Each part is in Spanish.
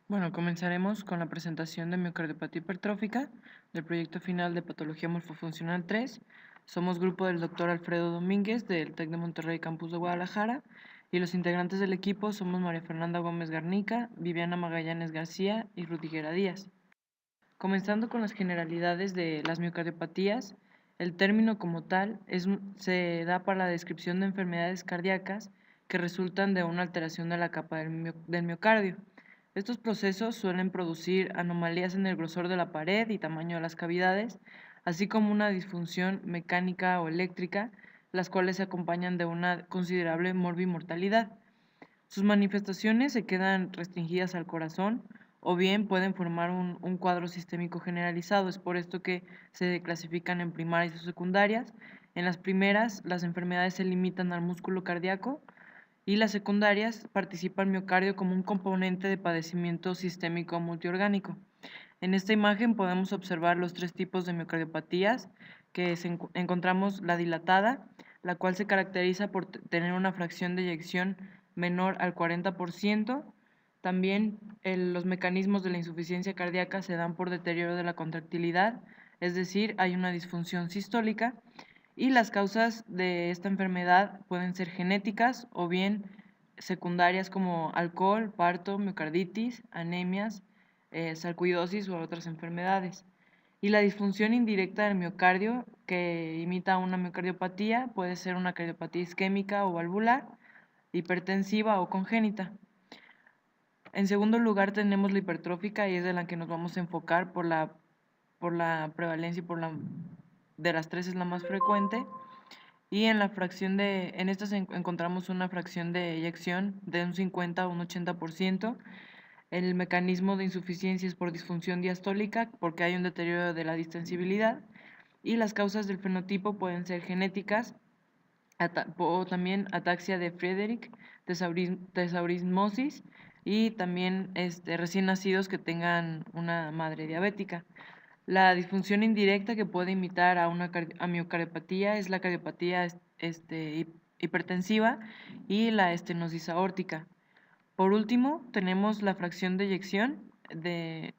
Bueno, comenzaremos con la presentación de miocardiopatía hipertrófica del proyecto final de Patología Morfofuncional 3. Somos grupo del doctor Alfredo Domínguez del TEC de Monterrey Campus de Guadalajara y los integrantes del equipo somos María Fernanda Gómez Garnica, Viviana Magallanes García y Rudiguera Díaz. Comenzando con las generalidades de las miocardiopatías, el término como tal se da para la descripción de enfermedades cardíacas que resultan de una alteración de la capa del miocardio. Estos procesos suelen producir anomalías en el grosor de la pared y tamaño de las cavidades, así como una disfunción mecánica o eléctrica, las cuales se acompañan de una considerable morbimortalidad. Sus manifestaciones se quedan restringidas al corazón o bien pueden formar un cuadro sistémico generalizado. Es por esto que se clasifican en primarias o secundarias. En las primeras, las enfermedades se limitan al músculo cardíaco y las secundarias participa el miocardio como un componente de padecimiento sistémico multiorgánico. En esta imagen podemos observar los tres tipos de miocardiopatías encontramos la dilatada, la cual se caracteriza por tener una fracción de eyección menor al 40%. También los mecanismos de la insuficiencia cardíaca se dan por deterioro de la contractilidad, es decir, hay una disfunción sistólica y las causas de esta enfermedad pueden ser genéticas o bien secundarias como alcohol, parto, miocarditis, anemias, sarcoidosis u otras enfermedades. Y la disfunción indirecta del miocardio, que imita una miocardiopatía, puede ser una cardiopatía isquémica o valvular, hipertensiva o congénita. En segundo lugar tenemos la hipertrófica y es de la que nos vamos a enfocar por la prevalencia y de las tres es la más frecuente. Y en estas encontramos una fracción de eyección de un 50 a un 80%. El mecanismo de insuficiencia es por disfunción diastólica, porque hay un deterioro de la distensibilidad. Y las causas del fenotipo pueden ser genéticas o también ataxia de Friedreich, tesaurismosis y también recién nacidos que tengan una madre diabética. La disfunción indirecta que puede imitar a una miocardiopatía es la cardiopatía hipertensiva y la estenosis aórtica. Por último, tenemos la fracción de eyección de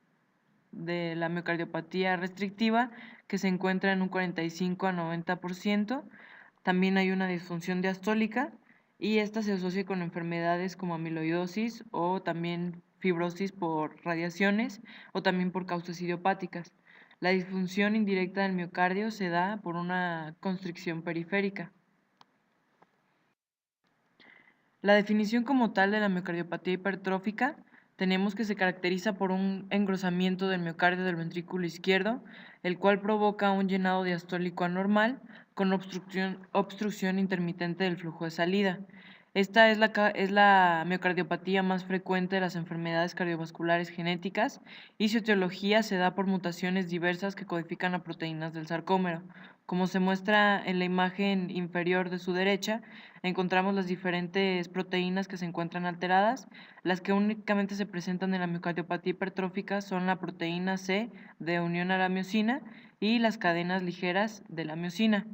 la miocardiopatía restrictiva que se encuentra en un 45 a 90%. También hay una disfunción diastólica y esta se asocia con enfermedades como amiloidosis o también fibrosis por radiaciones o también por causas idiopáticas. La disfunción indirecta del miocardio se da por una constricción periférica. La definición como tal de la miocardiopatía hipertrófica tenemos que se caracteriza por un engrosamiento del miocardio del ventrículo izquierdo, el cual provoca un llenado diastólico anormal con obstrucción intermitente del flujo de salida. Esta es la miocardiopatía más frecuente de las enfermedades cardiovasculares genéticas y su etiología se da por mutaciones diversas que codifican a proteínas del sarcómero. Como se muestra en la imagen inferior de su derecha, encontramos las diferentes proteínas que se encuentran alteradas. Las que únicamente se presentan en la miocardiopatía hipertrófica son la proteína C de unión a la miocina y las cadenas ligeras de la miocina.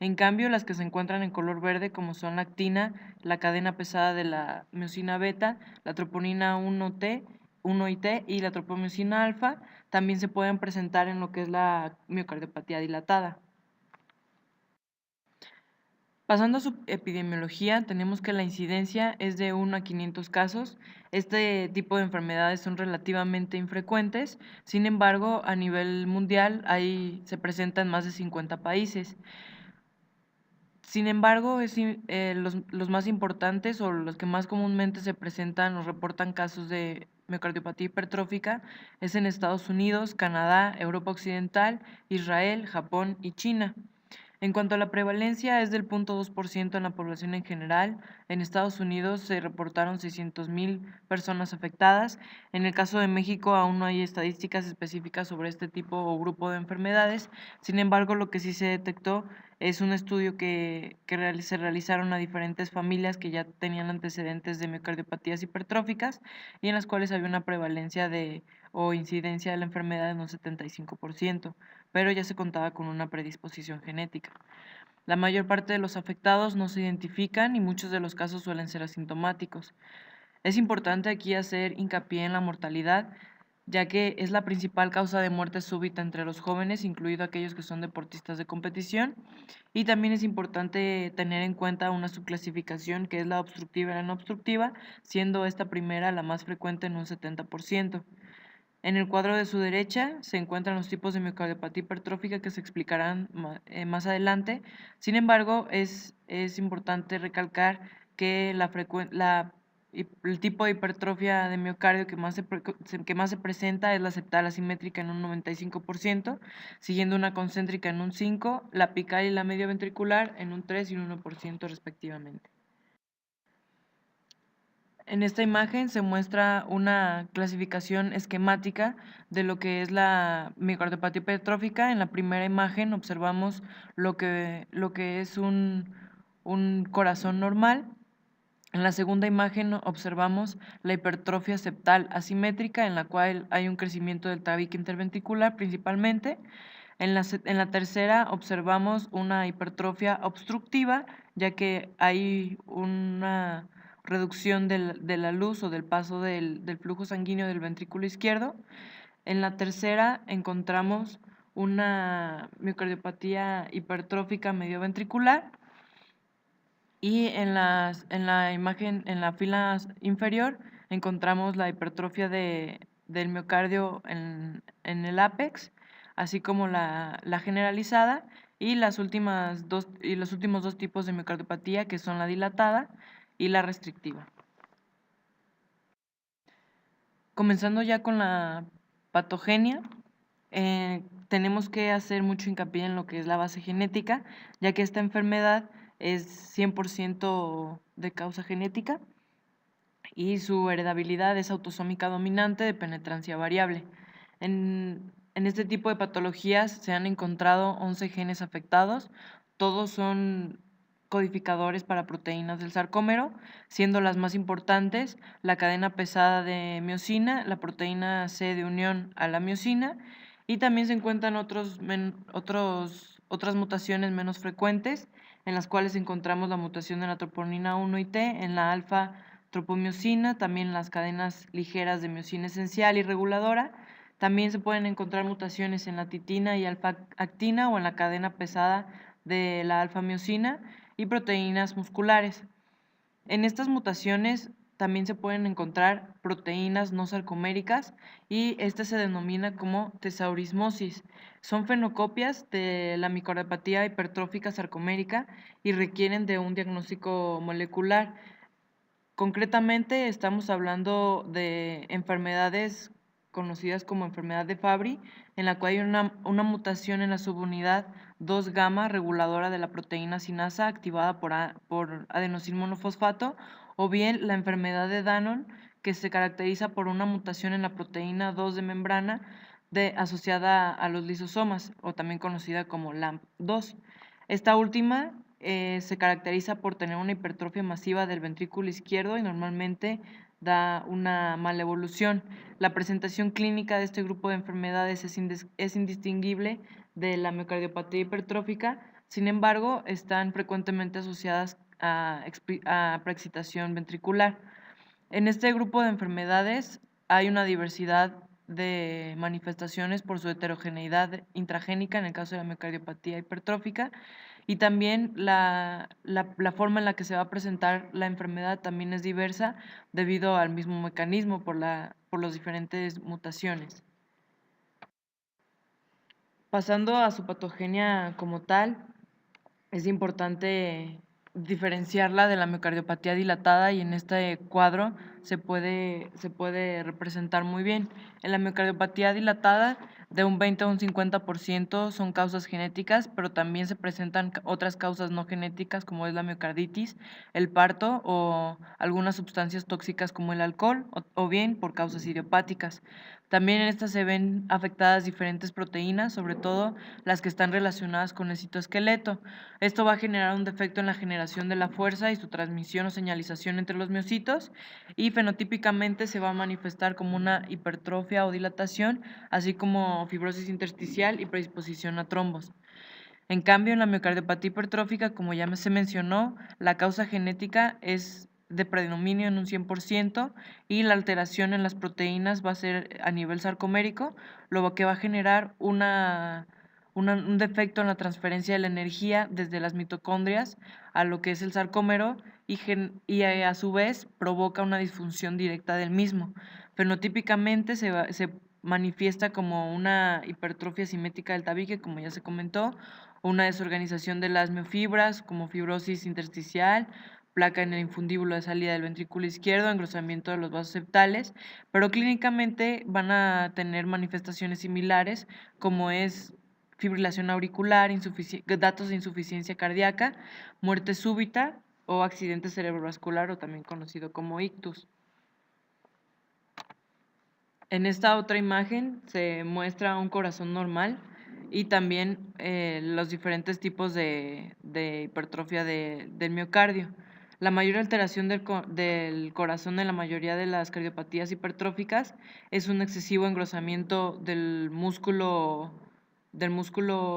En cambio, las que se encuentran en color verde, como son la actina, la cadena pesada de la miocina beta, la troponina 1 y T y la tropomiosina alfa, también se pueden presentar en lo que es la miocardiopatía dilatada. Pasando a su epidemiología, tenemos que la incidencia es de 1 a 500 casos. Este tipo de enfermedades son relativamente infrecuentes, sin embargo, a nivel mundial se presenta en más de 50 países. Sin embargo, los más importantes o los que más comúnmente se presentan o reportan casos de miocardiopatía hipertrófica es en Estados Unidos, Canadá, Europa Occidental, Israel, Japón y China. En cuanto a la prevalencia, es del 0.2% en la población en general. En Estados Unidos se reportaron 600,000 personas afectadas. En el caso de México, aún no hay estadísticas específicas sobre este tipo o grupo de enfermedades. Sin embargo, lo que sí se detectó es un estudio se realizaron a diferentes familias que ya tenían antecedentes de miocardiopatías hipertróficas y en las cuales había una prevalencia o incidencia de la enfermedad en un 75%, pero ya se contaba con una predisposición genética. La mayor parte de los afectados no se identifican y muchos de los casos suelen ser asintomáticos. Es importante aquí hacer hincapié en la mortalidad, ya que es la principal causa de muerte súbita entre los jóvenes, incluido aquellos que son deportistas de competición. Y también es importante tener en cuenta una subclasificación que es la obstructiva y la no obstructiva, siendo esta primera la más frecuente en un 70%. En el cuadro de su derecha se encuentran los tipos de miocardiopatía hipertrófica que se explicarán más adelante. Sin embargo, es importante recalcar que el tipo de hipertrofia de miocardio que más se presenta es la septal asimétrica en un 95%, siguiendo una concéntrica en un 5%, la apical y la medio ventricular en un 3 y un 1% respectivamente. En esta imagen se muestra una clasificación esquemática de lo que es la miocardiopatía hipertrófica. En la primera imagen observamos lo que es un corazón normal. En la segunda imagen observamos la hipertrofia septal asimétrica, en la cual hay un crecimiento del tabique interventricular principalmente. En la tercera observamos una hipertrofia obstructiva, ya que hay una reducción de la luz o del paso del flujo sanguíneo del ventrículo izquierdo. En la tercera encontramos una miocardiopatía hipertrófica medioventricular y en la imagen, en la fila inferior, encontramos la hipertrofia del miocardio en el ápex, así como la generalizada, y los últimos dos tipos de miocardiopatía, que son la dilatada y la restrictiva. Comenzando ya con la patogenia, tenemos que hacer mucho hincapié en lo que es la base genética, ya que esta enfermedad es 100% de causa genética y su heredabilidad es autosómica dominante de penetrancia variable. En este tipo de patologías se han encontrado 11 genes afectados, todos son codificadores para proteínas del sarcómero, siendo las más importantes la cadena pesada de miosina, la proteína C de unión a la miosina, y también se encuentran otras mutaciones menos frecuentes, en las cuales encontramos la mutación de la troponina 1 y T en la alfa tropomiosina, también las cadenas ligeras de miosina esencial y reguladora. También se pueden encontrar mutaciones en la titina y alfa-actina o en la cadena pesada de la alfa-miosina y proteínas musculares. En estas mutaciones también se pueden encontrar proteínas no sarcoméricas y esta se denomina como tesaurismosis. Son fenocopias de la miocardiopatía hipertrófica sarcomérica y requieren de un diagnóstico molecular. Concretamente, estamos hablando de enfermedades conocidas como enfermedad de Fabry, en la cual hay una mutación en la subunidad 2 gamma reguladora de la proteína sinasa activada por adenosín-monofosfato, o bien la enfermedad de Danon, que se caracteriza por una mutación en la proteína 2 de membrana asociada a los lisosomas, o también conocida como LAMP2. Esta última se caracteriza por tener una hipertrofia masiva del ventrículo izquierdo y normalmente da una mala evolución. La presentación clínica de este grupo de enfermedades es indistinguible de la miocardiopatía hipertrófica, sin embargo, están frecuentemente asociadas a preexcitación ventricular. En este grupo de enfermedades hay una diversidad de manifestaciones por su heterogeneidad intragénica en el caso de la miocardiopatía hipertrófica y también la forma en la que se va a presentar la enfermedad también es diversa debido al mismo mecanismo por las diferentes mutaciones. Pasando a su patogenia como tal, es importante diferenciarla de la miocardiopatía dilatada y en este cuadro se puede representar muy bien. En la miocardiopatía dilatada, de un 20 a un 50% son causas genéticas, pero también se presentan otras causas no genéticas como es la miocarditis, el parto o algunas sustancias tóxicas como el alcohol o bien por causas idiopáticas. También en estas se ven afectadas diferentes proteínas, sobre todo las que están relacionadas con el citoesqueleto. Esto va a generar un defecto en la generación de la fuerza y su transmisión o señalización entre los miocitos y fenotípicamente se va a manifestar como una hipertrofia o dilatación, así como fibrosis intersticial y predisposición a trombos. En cambio, en la miocardiopatía hipertrófica, como ya se mencionó, la causa genética es de predominio en un 100% y la alteración en las proteínas va a ser a nivel sarcomérico, lo que va a generar un defecto en la transferencia de la energía desde las mitocondrias a lo que es el sarcómero y a su vez provoca una disfunción directa del mismo. Fenotípicamente se manifiesta como una hipertrofia simétrica del tabique, como ya se comentó, o una desorganización de las miofibras, como fibrosis intersticial, placa en el infundíbulo de salida del ventrículo izquierdo, engrosamiento de los vasos septales, pero clínicamente van a tener manifestaciones similares, como es fibrilación auricular, datos de insuficiencia cardíaca, muerte súbita o accidente cerebrovascular, o también conocido como ictus. En esta otra imagen se muestra un corazón normal y también los diferentes tipos de hipertrofia del miocardio. La mayor alteración del corazón en la mayoría de las cardiopatías hipertróficas es un excesivo engrosamiento del músculo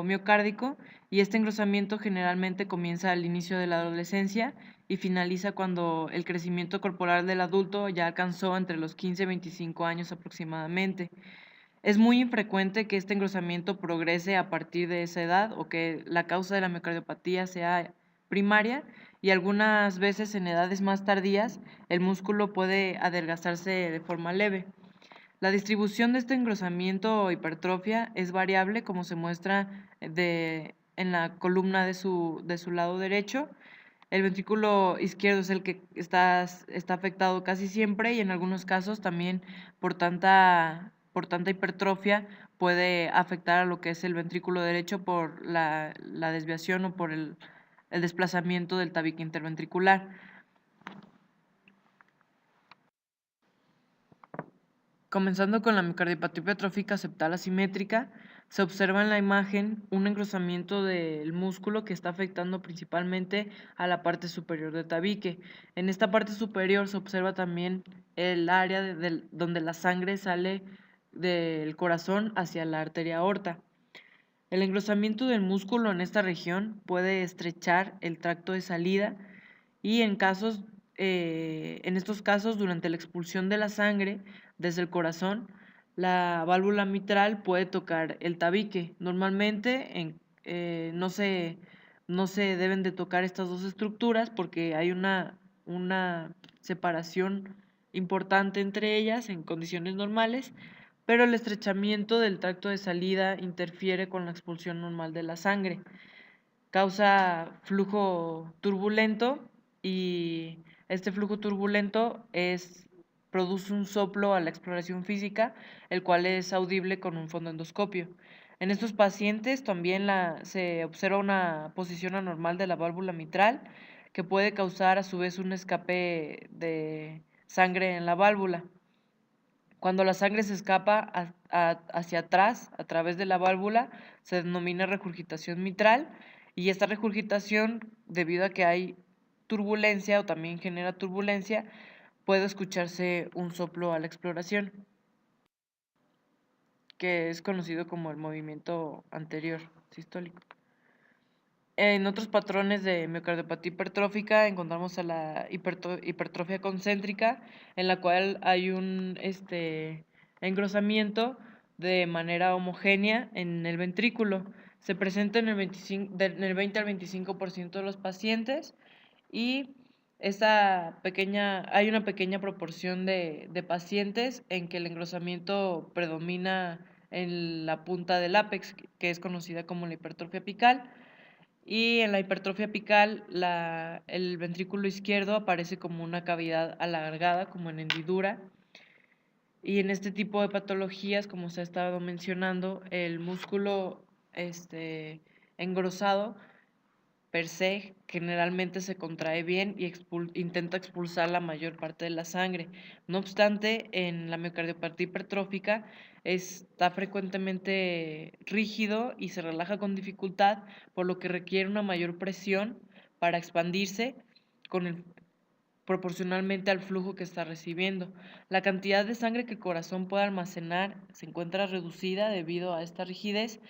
miocárdico, y este engrosamiento generalmente comienza al inicio de la adolescencia y finaliza cuando el crecimiento corporal del adulto ya alcanzó entre los 15 y 25 años aproximadamente. Es muy infrecuente que este engrosamiento progrese a partir de esa edad o que la causa de la miocardiopatía sea primaria, y algunas veces en edades más tardías el músculo puede adelgazarse de forma leve. La distribución de este engrosamiento o hipertrofia es variable, como se muestra en la columna de su lado derecho. El ventrículo izquierdo es el que está afectado casi siempre, y en algunos casos también por tanta hipertrofia puede afectar a lo que es el ventrículo derecho por la desviación o por el desplazamiento del tabique interventricular. Comenzando con la miocardiopatía hipertrófica septal asimétrica, se observa en la imagen un engrosamiento del músculo que está afectando principalmente a la parte superior del tabique. En esta parte superior se observa también el área donde la sangre sale del corazón hacia la arteria aorta. El engrosamiento del músculo en esta región puede estrechar el tracto de salida, y en estos casos, durante la expulsión de la sangre desde el corazón, la válvula mitral puede tocar el tabique. Normalmente no se deben de tocar estas dos estructuras porque hay una separación importante entre ellas en condiciones normales, pero el estrechamiento del tracto de salida interfiere con la expulsión normal de la sangre, causa flujo turbulento, y este flujo turbulento produce un soplo a la exploración física, el cual es audible con un fondoendoscopio. En estos pacientes también se observa una posición anormal de la válvula mitral, que puede causar a su vez un escape de sangre en la válvula. Cuando la sangre se escapa hacia atrás a través de la válvula, se denomina regurgitación mitral, y esta regurgitación, debido a que hay turbulencia o también genera turbulencia, puede escucharse un soplo a la exploración, que es conocido como el movimiento anterior sistólico. En otros patrones de miocardiopatía hipertrófica encontramos a la hipertrofia concéntrica, en la cual hay un engrosamiento de manera homogénea en el ventrículo. Se presenta en el 20 al 25% de los pacientes, y hay una pequeña proporción de pacientes en que el engrosamiento predomina en la punta del ápex, que es conocida como la hipertrofia apical. Y en la hipertrofia apical, el ventrículo izquierdo aparece como una cavidad alargada, como en hendidura. Y en este tipo de patologías, como se ha estado mencionando, el músculo engrosado per se generalmente se contrae bien y intenta expulsar la mayor parte de la sangre. No obstante, en la miocardiopatía hipertrófica está frecuentemente rígido y se relaja con dificultad, por lo que requiere una mayor presión para expandirse proporcionalmente al flujo que está recibiendo. La cantidad de sangre que el corazón puede almacenar se encuentra reducida debido a esta rigidez,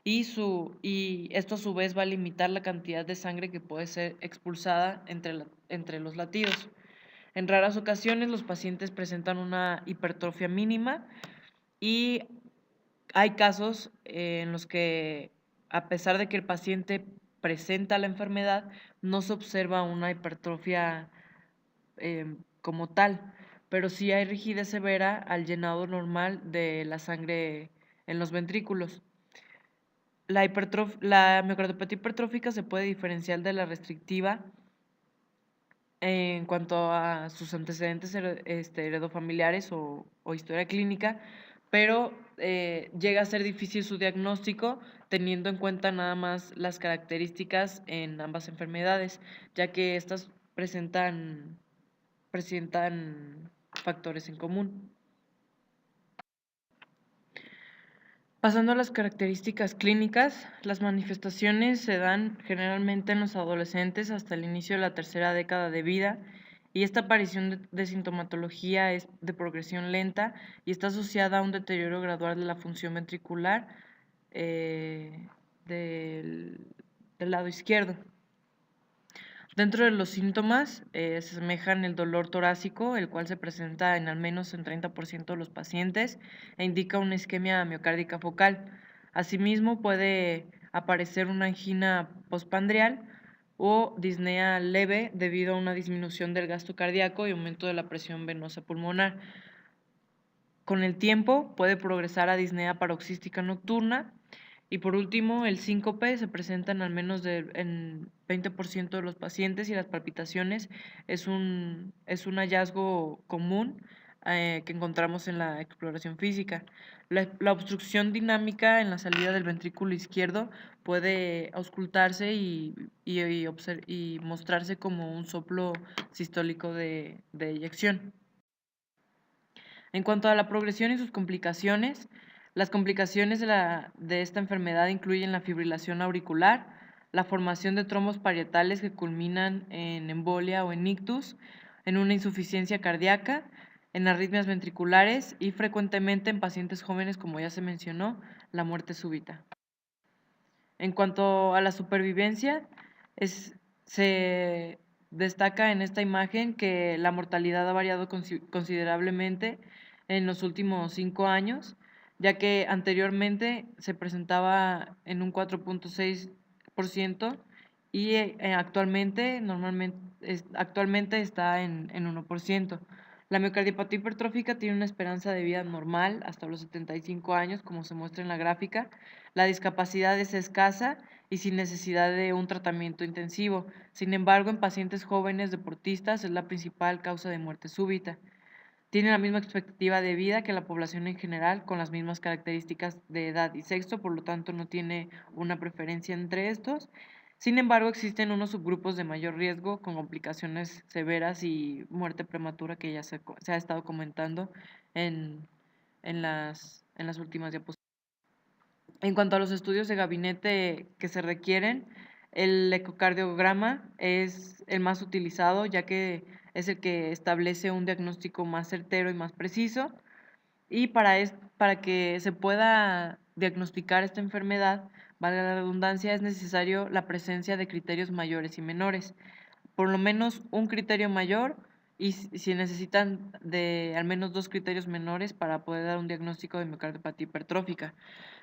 y esto a su vez va a limitar la cantidad de sangre que puede ser expulsada entre los latidos. En raras ocasiones los pacientes presentan una hipertrofia mínima y hay casos en los que, a pesar de que el paciente presenta la enfermedad, no se observa una hipertrofia como tal, pero sí hay rigidez severa al llenado normal de la sangre en los ventrículos. La miocardiopatía hipertrófica se puede diferenciar de la restrictiva en cuanto a sus antecedentes heredofamiliares o historia clínica, pero llega a ser difícil su diagnóstico teniendo en cuenta nada más las características en ambas enfermedades, ya que estas presentan factores en común. Pasando a las características clínicas, las manifestaciones se dan generalmente en los adolescentes hasta el inicio de la tercera década de vida y esta aparición de sintomatología es de progresión lenta y está asociada a un deterioro gradual de la función ventricular eh, del, del lado izquierdo. Dentro de los síntomas se asemejan el dolor torácico, el cual se presenta en al menos en 30% de los pacientes e indica una isquemia miocárdica focal. Asimismo, puede aparecer una angina postprandial o disnea leve debido a una disminución del gasto cardíaco y aumento de la presión venosa pulmonar. Con el tiempo puede progresar a disnea paroxística nocturna. Y por último, el síncope se presenta en al menos en 20% de los pacientes y las palpitaciones es un hallazgo común que encontramos en la exploración física. La obstrucción dinámica en la salida del ventrículo izquierdo puede auscultarse y mostrarse como un soplo sistólico de eyección. En cuanto a la progresión y sus complicaciones, las complicaciones de esta enfermedad incluyen la fibrilación auricular, la formación de trombos parietales que culminan en embolia o en ictus, en una insuficiencia cardíaca, en arritmias ventriculares y frecuentemente en pacientes jóvenes, como ya se mencionó, la muerte súbita. En cuanto a la supervivencia, se destaca en esta imagen que la mortalidad ha variado considerablemente en los últimos 5 años, ya que anteriormente se presentaba en un 4.6% y actualmente está en 1%. La miocardiopatía hipertrófica tiene una esperanza de vida normal hasta los 75 años, como se muestra en la gráfica. La discapacidad es escasa y sin necesidad de un tratamiento intensivo. Sin embargo, en pacientes jóvenes deportistas es la principal causa de muerte súbita. Tiene la misma expectativa de vida que la población en general, con las mismas características de edad y sexo, por lo tanto no tiene una preferencia entre estos. Sin embargo, existen unos subgrupos de mayor riesgo con complicaciones severas y muerte prematura que ya se ha estado comentando en, en las últimas diapositivas. En cuanto a los estudios de gabinete que se requieren, el ecocardiograma es el más utilizado, ya que es el que establece un diagnóstico más certero y más preciso. Y para que se pueda diagnosticar esta enfermedad, valga la redundancia, es necesario la presencia de criterios mayores y menores. Por lo menos un criterio mayor y si necesitan de al menos 2 criterios menores para poder dar un diagnóstico de miocardiopatía hipertrófica.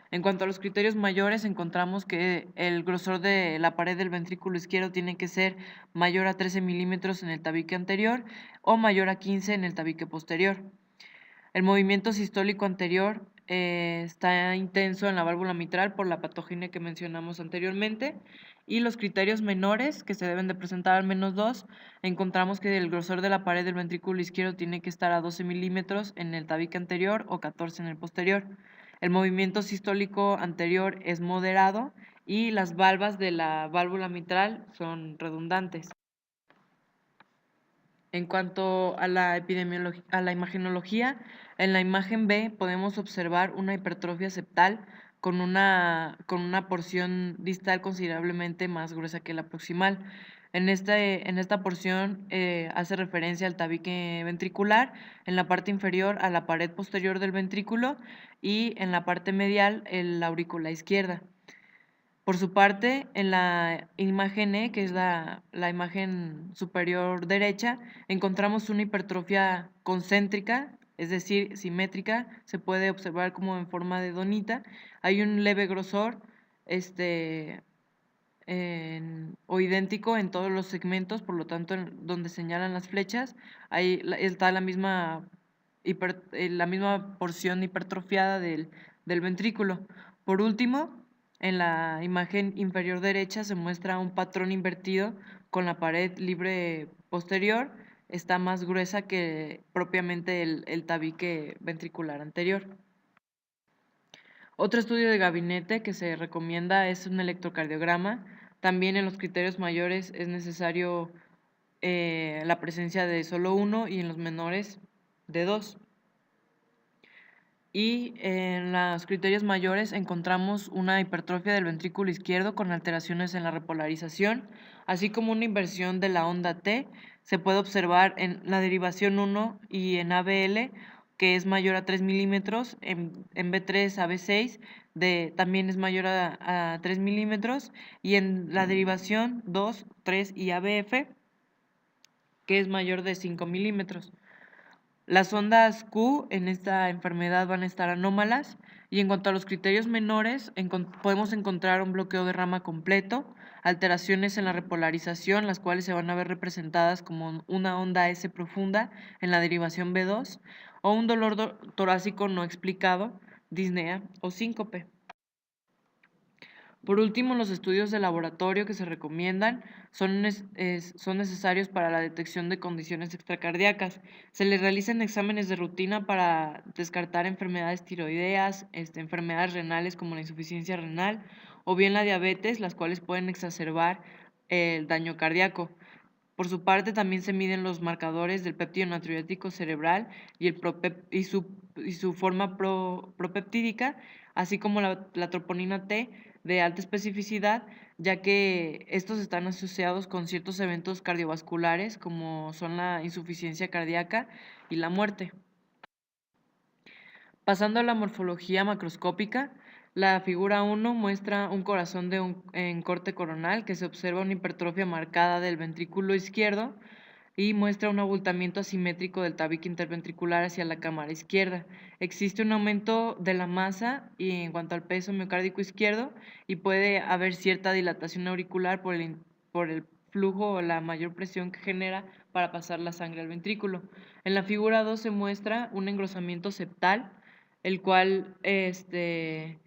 En cuanto a los criterios mayores, encontramos que el grosor de la pared del ventrículo izquierdo tiene que ser mayor a 13 milímetros en el tabique anterior o mayor a 15 en el tabique posterior. El movimiento sistólico anterior está intenso en la válvula mitral por la patogenia que mencionamos anteriormente. Y los criterios menores, que se deben de presentar al menos 2, encontramos que el grosor de la pared del ventrículo izquierdo tiene que estar a 12 milímetros en el tabique anterior o 14 en el posterior. El movimiento sistólico anterior es moderado y las valvas de la válvula mitral son redundantes. En cuanto a a la imagenología, en la imagen B podemos observar una hipertrofia septal con una porción distal considerablemente más gruesa que la proximal. En esta porción hace referencia al tabique ventricular, en la parte inferior a la pared posterior del ventrículo y en la parte medial la aurícula izquierda. Por su parte, en la imagen E, que es la imagen superior derecha, encontramos una hipertrofia concéntrica, es decir, simétrica, se puede observar como en forma de donita. Hay un leve grosor o idéntico en todos los segmentos, por lo tanto, donde señalan las flechas, ahí está la misma porción hipertrofiada del ventrículo. Por último, en la imagen inferior derecha se muestra un patrón invertido con la pared libre posterior, está más gruesa que propiamente el tabique ventricular anterior. Otro estudio de gabinete que se recomienda es un electrocardiograma. También en los criterios mayores es necesario la presencia de solo uno y en los menores de dos. Y en los criterios mayores encontramos una hipertrofia del ventrículo izquierdo con alteraciones en la repolarización, así como una inversión de la onda T. Se puede observar en la derivación 1 y en ABL, que es mayor a 3 milímetros, en B3 a B6 también es mayor a 3 milímetros, y en la derivación 2, 3 y ABF, que es mayor de 5 milímetros. Las ondas Q en esta enfermedad van a estar anómalas y en cuanto a los criterios menores, podemos encontrar un bloqueo de rama completo, alteraciones en la repolarización, las cuales se van a ver representadas como una onda S profunda en la derivación B2 o un dolor torácico no explicado, disnea o síncope. Por último, los estudios de laboratorio que se recomiendan son necesarios para la detección de condiciones extracardíacas. Se les realizan exámenes de rutina para descartar enfermedades tiroideas, enfermedades renales como la insuficiencia renal o bien la diabetes, las cuales pueden exacerbar el daño cardíaco. Por su parte, también se miden los marcadores del péptido natriurético cerebral y su forma propeptídica, así como la troponina T de alta especificidad, ya que estos están asociados con ciertos eventos cardiovasculares, como son la insuficiencia cardíaca y la muerte. Pasando a la morfología macroscópica, la figura 1 muestra un corazón en corte coronal que se observa una hipertrofia marcada del ventrículo izquierdo y muestra un abultamiento asimétrico del tabique interventricular hacia la cámara izquierda. Existe un aumento de la masa y en cuanto al peso miocárdico izquierdo y puede haber cierta dilatación auricular por el flujo o la mayor presión que genera para pasar la sangre al ventrículo. En la figura 2 se muestra un engrosamiento septal, el cual, el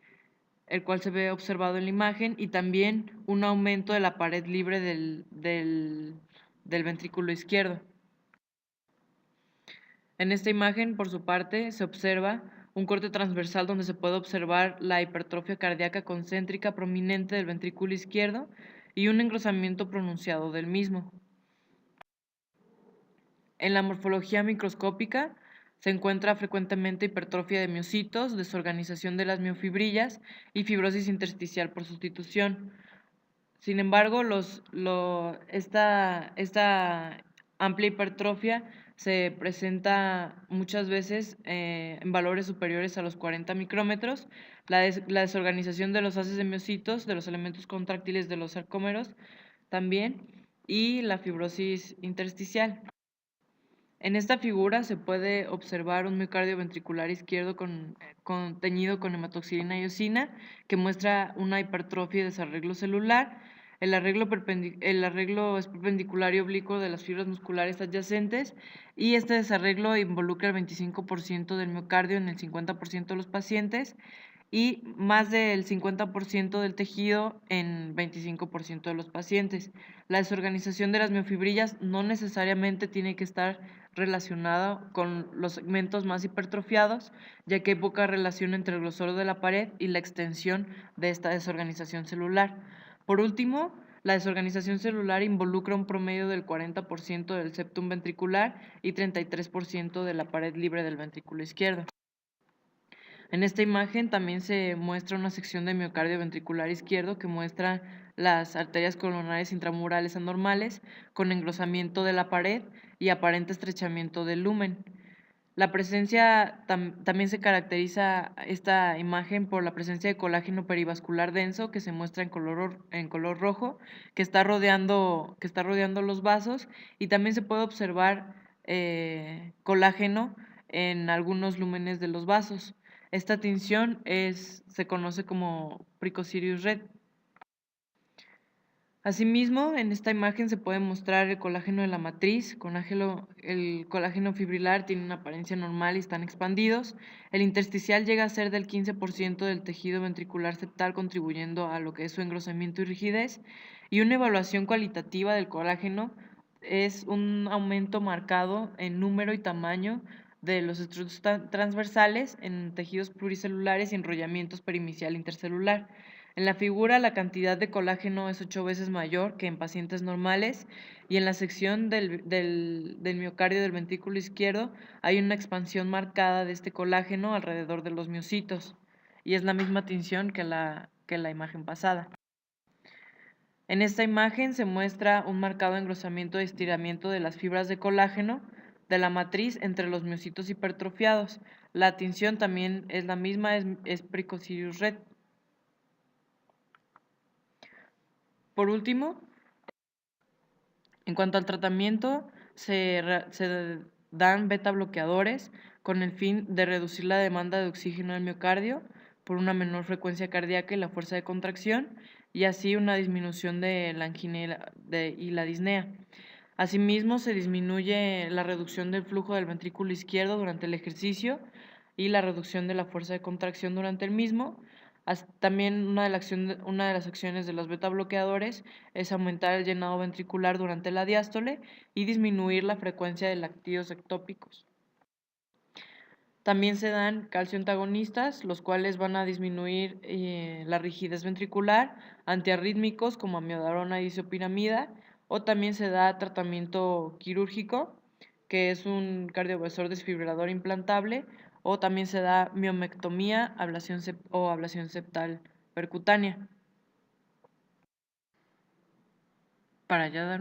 cual se ve observado en la imagen, y también un aumento de la pared libre del ventrículo izquierdo. En esta imagen, por su parte, se observa un corte transversal donde se puede observar la hipertrofia cardíaca concéntrica prominente del ventrículo izquierdo y un engrosamiento pronunciado del mismo. En la morfología microscópica se encuentra frecuentemente hipertrofia de miocitos, desorganización de las miofibrillas y fibrosis intersticial por sustitución. Sin embargo, esta amplia hipertrofia se presenta muchas veces en valores superiores a los 40 micrómetros, la desorganización de los haces de miocitos, de los elementos contráctiles de los sarcómeros también, y la fibrosis intersticial. En esta figura se puede observar un miocardio ventricular izquierdo teñido con hematoxilina y eosina, que muestra una hipertrofia y desarreglo celular. El arreglo es perpendicular y oblicuo de las fibras musculares adyacentes y este desarreglo involucra el 25% del miocardio en el 50% de los pacientes y más del 50% del tejido en 25% de los pacientes. La desorganización de las miofibrillas no necesariamente tiene que estar relacionada con los segmentos más hipertrofiados, ya que hay poca relación entre el grosor de la pared y la extensión de esta desorganización celular. Por último, la desorganización celular involucra un promedio del 40% del septum ventricular y 33% de la pared libre del ventrículo izquierdo. En esta imagen también se muestra una sección de miocardio ventricular izquierdo que muestra las arterias coronares intramurales anormales con engrosamiento de la pared y aparente estrechamiento del lumen. La presencia, también se caracteriza esta imagen por la presencia de colágeno perivascular denso que se muestra en color rojo, que está rodeando los vasos, y también se puede observar colágeno en algunos lúmenes de los vasos. Esta tinción se conoce como Precocirius red. Asimismo, en esta imagen se puede mostrar el colágeno de la matriz. El colágeno fibrilar tiene una apariencia normal y están expandidos. El intersticial llega a ser del 15% del tejido ventricular septal, contribuyendo a lo que es su engrosamiento y rigidez. Y una evaluación cualitativa del colágeno es un aumento marcado en número y tamaño de los estrutos transversales en tejidos pluricelulares y enrollamientos perimicial intercelular. En la figura, la cantidad de colágeno es 8 veces mayor que en pacientes normales, y en la sección del miocardio del ventrículo izquierdo hay una expansión marcada de este colágeno alrededor de los miocitos, y es la misma tinción que la imagen pasada. En esta imagen se muestra un marcado engrosamiento y estiramiento de las fibras de colágeno de la matriz entre los miocitos hipertrofiados. La tinción también es la misma, es Precocirius red. Por último, en cuanto al tratamiento, se dan beta bloqueadores con el fin de reducir la demanda de oxígeno del miocardio por una menor frecuencia cardíaca y la fuerza de contracción, y así una disminución de la angina y la disnea. Asimismo, se disminuye la reducción del flujo del ventrículo izquierdo durante el ejercicio y la reducción de la fuerza de contracción durante el mismo. También una de las acciones de los beta bloqueadores es aumentar el llenado ventricular durante la diástole y disminuir la frecuencia de lactidos ectópicos. También se dan calcio antagonistas, los cuales van a disminuir la rigidez ventricular, antiarrítmicos como amiodarona y isopiramida, o también se da tratamiento quirúrgico, que es un cardiovasor desfibrilador implantable, o también se da miomectomía o ablación septal percutánea. Para dar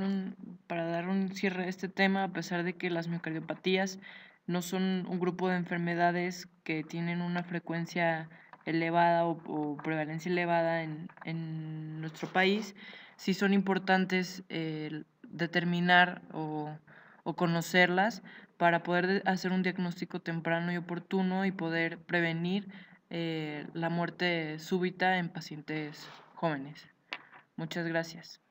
un cierre a este tema, a pesar de que las miocardiopatías no son un grupo de enfermedades que tienen una frecuencia elevada o prevalencia elevada en nuestro país, sí son importantes determinar o conocerlas para poder hacer un diagnóstico temprano y oportuno y poder prevenir la muerte súbita en pacientes jóvenes. Muchas gracias.